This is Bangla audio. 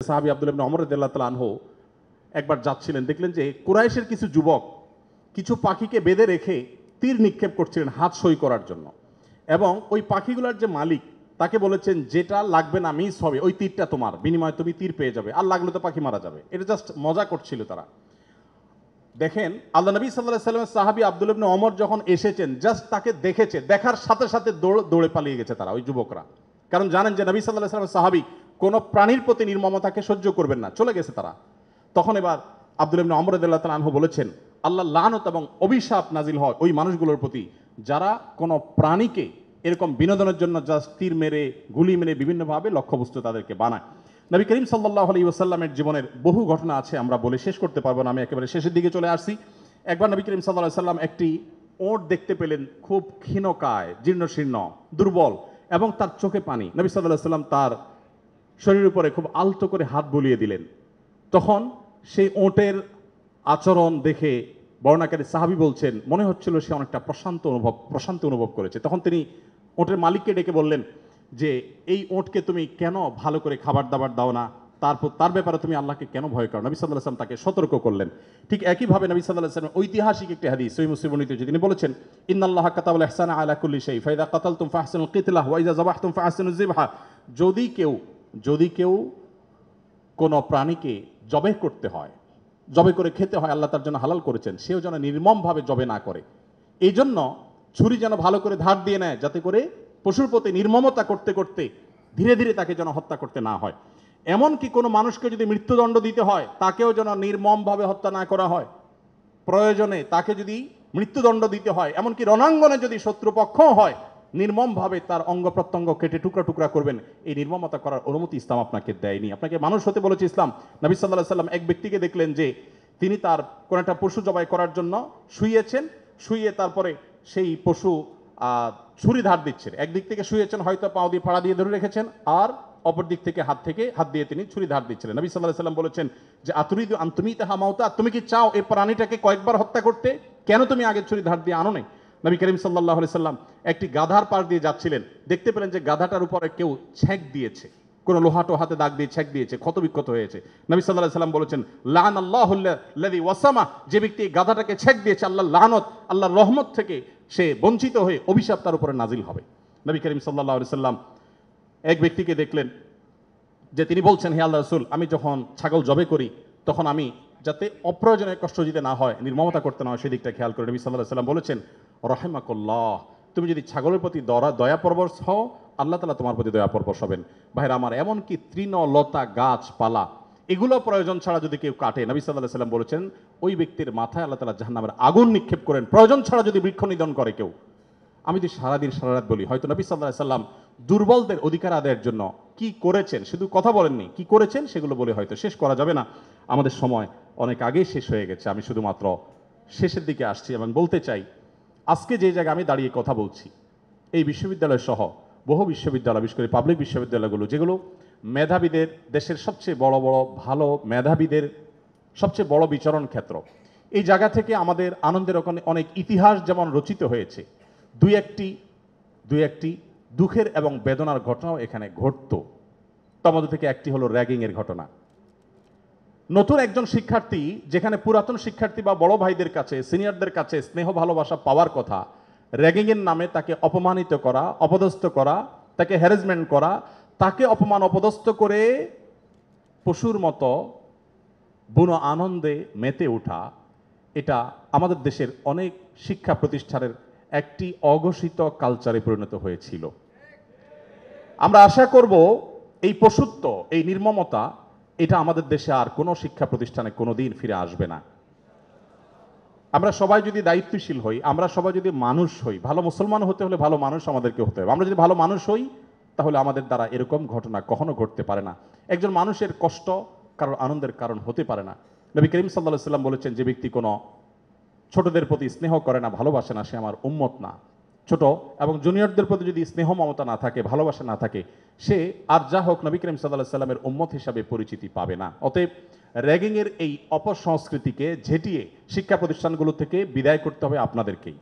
সাহাবী আব্দুল্লাহ ইবনে ওমর রাদিয়াল্লাহু তাআলা আনহু একবার যাচ্ছিলেন, দেখলেন যে কুরাইশের কিছু যুবক কিছু পাখিকে বেঁধে রেখে তীর নিক্ষেপ করছিলেন হাত সই করার জন্য, এবং ওই পাখিগুলোর যে মালিক তাকে বলেছেন যেটা লাগবে না মিস হবে, ওই তীরটা তোমার, বিনিময়ে তুমি তীর পেয়ে যাবে, আর লাগলে তো পাখি মারা যাবে। এটা জাস্ট মজা করছিল তারা। দেখেন আল্লাহ নবী সাল্লাল্লাহু আলাইহি ওয়াসাল্লামের সাহাবী আব্দুল্লাহ ইবনে ওমর যখন এসেছেন, জাস্ট তাকে দেখেছে, দেখার সাথে সাথে দৌড়ে পালিয়ে গেছে তারা, ওই যুবকরা। কারণ জানেন যে নবী সাল্লাল্লাহু আলাইহি ওয়াসাল্লামের সাহাবী কোনো প্রাণীর প্রতি নির্মমতাকে সহ্য করবেন না, চলে গেছে তারা। তখন এবার আব্দুল্লাহ ইবনে ওমর রাদিয়াল্লাহু তাআলা আনহু বলেছেন, আল্লাহ লানত এবং অভিশাপ নাজিল হয় ওই মানুষগুলোর প্রতি যারা কোনো প্রাণীকে এরকম বিনোদনের জন্য জাস্ট তীর মেরে গুলি মেরে বিভিন্নভাবে লক্ষ্যবস্তু তাদেরকে বানায়। নবী করিম সাল্লাল্লাহু আলাইহি ওয়াসাল্লামের জীবনের বহু ঘটনা আছে, আমরা বলে শেষ করতে পারবো না, আমি একেবারে শেষের দিকে চলে আসছি। একবার নবী করিম সাল্লাল্লাহু আলাইহি ওয়াসাল্লাম একটি ওট দেখতে পেলেন, খুব ক্ষীণকায়, জীর্ণশীর্ণ, দুর্বল, এবং তার চোখে পানি। নবী সাল্লাল্লাহু আলাইহি ওয়াসাল্লাম তার শরীরের উপরে খুব আলতো করে হাত বুলিয়ে দিলেন। তখন সেই ওটের আচরণ দেখে বর্ণনাকারী সাহাবী বলছেন, মনে হচ্ছিল সে অনেকটা প্রশান্তি অনুভব করেছে। তখন তিনি ওটের মালিককে ডেকে বললেন যে এই ওটকে তুমি কেন ভালো করে খাবার দাবার দাও না, তার ব্যাপারে তুমি আল্লাহকে কেন ভয় করো? নবী সাল্লাল্লাহু আলাইহি ওয়াসাল্লাম তাকে সতর্ক করলেন। ঠিক একইভাবে নবী সাল্লাল্লাহু আলাইহি ওয়াসাল্লাম ঐতিহাসিক একটি হাদিস সহিহ মুসলিম বর্ণিত, তিনি বলেছেন, ইন্নাল্লাহা কাতাবাল ইহসানা আলা কুল্লি শাই ফাইদা কাতালতুম ফাহসিনুল কিতলাহ ওয়া ইযা যাবাহতুম ফাহসিনুজ যিবহা। যদি কেউ কোনো প্রাণীকে জবে করতে হয়, জবে করে খেতে হয়, আল্লাহ তার জন্য হালাল করেছেন, সেও যেন নির্মমভাবে জবে না করে। এই জন্য ছুরি যেন ভালো করে ধার দিয়ে নেয়, যাতে করে পশুর প্রতি নির্মমতা করতে করতে ধীরে ধীরে তাকে যেন হত্যা করতে না হয়। এমনকি কোনো মানুষকে যদি মৃত্যুদণ্ড দিতে হয়, তাকেও যেন নির্মমভাবে হত্যা না করা হয়। প্রয়োজনে তাকে যদি মৃত্যুদণ্ড দিতে হয়, এমনকি রণাঙ্গনে যদি শত্রুপক্ষ হয়, নির্মমভাবে তার অঙ্গ প্রত্যঙ্গ কেটে টুকরা টুকরা করবেন, এই নির্মমতা করার অনুমতি ইসলাম আপনাকে দেয়নি। আপনাকে মানুষ হতে বলেছে ইসলাম। নবী সাল্লাল্লাহু আলাইহি ওয়াসাল্লাম এক ব্যক্তিকে দেখলেন যে তিনি তার কোন একটা পশু জবাই করার জন্য শুইয়ে তারপরে সেই পশু ছুরি ধার দিচ্ছেন। একদিক থেকে শুয়েছেন, হয়তো পাও দিয়ে ফাড়া দিয়ে ধরে রেখেছেন, আর অপর দিক থেকে হাত দিয়ে তিনি ছুরি ধার দিচ্ছিলেন। নবী সাল্লাল্লাহু আলাইহি ওয়াসাল্লাম বলেছেন যে আতুরিদু আন তুমিতাহা মাউতা, তুমি কি চাও এই প্রাণীটাকে কয়েকবার হত্যা করতে? কেন তুমি আগে ছুরি ধার দিয়ে আনো নাই? নবী করিম সাল্লাল্লাহু আলাইহি ওয়াসাল্লাম একটি গাধার পাশ দিয়ে যাচ্ছিলেন, দেখতে পেলেন যে গাধাটার উপরে কেউ ছেঁক দিয়েছে, কোনো লোহাটো হাতে দাগ দিয়ে ছেঁক দিয়েছে, ক্ষত বিক্ষত হয়েছে। নবী সাল্লাল্লাহু আলাইহি ওয়াসাল্লাম বলেছেন, লাআনাল্লাহুল্লাযী ওয়াসামা, যে ব্যক্তি গাধাটাকে ছেঁক দিয়েছে, আল্লাহর লানত, আল্লাহর রহমত থেকে সে বঞ্চিত হয়ে অভিশাপ তার উপরে নাজিল হবে। নবী করিম সাল্লাল্লাহু আলাইহি ওয়াসাল্লাম এক ব্যক্তিকে দেখলেন যে তিনি বলছেন, হে আল্লাহর রাসূল, আমি যখন ছাগল জবে করি তখন আমি যাতে অপ্রয়োজনে কষ্ট দিতে না হয়, নির্মমতা করতে না হয়, সেদিকটা খেয়াল করে। নবী সাল্লাল্লাহু আলাইহি ওয়াসাল্লাম বলেছেন, রাহিমাকুল্লাহ, তুমি যদি ছাগলের প্রতি দয়া পরবশ হও, আল্লাহ তাআলা তোমার প্রতি দয়া পরবশ হবেন। ভাইরা আমার, এমনকি তৃণলতা গাছপালা এগুলো প্রয়োজন ছাড়া যদি কেউ কাটে, নবী সাল্লাল্লাহু আলাইহি ওয়াসাল্লাম বলেছেন ওই ব্যক্তির মাথায় আল্লাহ তাআলা জাহান্নামের আগুন নিক্ষেপ করেন। প্রয়োজন ছাড়া যদি বৃক্ষ নিধন করে কেউ, আমি যদি সারাদিন সারারাত বলি, হয়তো নবী সাল্লাল্লাহু আলাইহি ওয়াসাল্লাম দুর্বলদের অধিকার আদায়ের জন্য কি করেছেন, শুধু কথা বলেননি, কি করেছেন সেগুলো বলে হয়তো শেষ করা যাবে না। আমাদের সময় অনেক আগেই শেষ হয়ে গেছে। আমি শুধুমাত্র শেষের দিকে আসছি এবং বলতে চাই, আজকে যে জায়গায় আমি দাঁড়িয়ে কথা বলছি, এই বিশ্ববিদ্যালয় সহ বহু বিশ্ববিদ্যালয়, বিশেষ করে পাবলিক বিশ্ববিদ্যালয়গুলো, যেগুলো মেধাবীদের, দেশের সবচেয়ে বড় বড় ভালো মেধাবীদের সবচেয়ে বড় বিচরণ ক্ষেত্র, এই জায়গা থেকে আমাদের আনন্দের অনেক ইতিহাস যেমন রচিত হয়েছে, দুই একটি দুঃখের এবং বেদনার ঘটনাও এখানে ঘটত। তার মধ্যে থেকে একটি হলো র্যাগিংয়ের ঘটনা। নতুন একজন শিক্ষার্থী, যেখানে পুরাতন শিক্ষার্থী বা বড় ভাইদের কাছে, সিনিয়রদের কাছে স্নেহ ভালোবাসা পাওয়ার কথা, র্যাগিংয়ের নামে তাকে অপমানিত করা, অপদস্থ করা, তাকে হ্যারাসমেন্ট করা, তাকে অপমান অপদস্থ করে পশুর মতো বুনো আনন্দে মেতে ওঠা, এটা আমাদের দেশের অনেক শিক্ষা প্রতিষ্ঠানের একটি অঘোষিত কালচারে পরিণত হয়েছিল। আমরা আশা করব এই পশুত্ব, এই নির্মমতা, এটা আমাদের দেশে আর কোনো শিক্ষা প্রতিষ্ঠানে কোনোদিন ফিরে আসবে না। আমরা সবাই যদি দায়িত্বশীল হই, আমরা সবাই যদি মানুষ হই, ভালো মুসলমান হতে হলে ভালো মানুষ আমাদেরকে হতে হবে। আমরা যদি ভালো মানুষ হই, তাহলে আমাদের দ্বারা এরকম ঘটনা কখনো ঘটতে পারে না। একজন মানুষের কষ্ট কারোর আনন্দের কারণ হতে পারে না। নবী করিম সাল্লাল্লাহু আলাইহি ওয়াসাল্লাম বলেছেন, যে ব্যক্তি কোনো ছোটদের প্রতি স্নেহ করে না, ভালোবাসে না, সে আমার উম্মত না। ছোট এবং জুনিয়রদের প্রতি যদি স্নেহ মমতা না থাকে, ভালোবাসা না থাকে, সে আর যা হোক নবী করিম সাল্লাল্লাহু আলাইহি ওয়াসাল্লামের উম্মত হিসাবে পরিচিতি পাবে না। অতএব র্যাগিংয়ের এই অপসংস্কৃতিকে ঝেঁটিয়ে শিক্ষা প্রতিষ্ঠানগুলো থেকে বিদায় করতে হবে আপনাদেরকেই।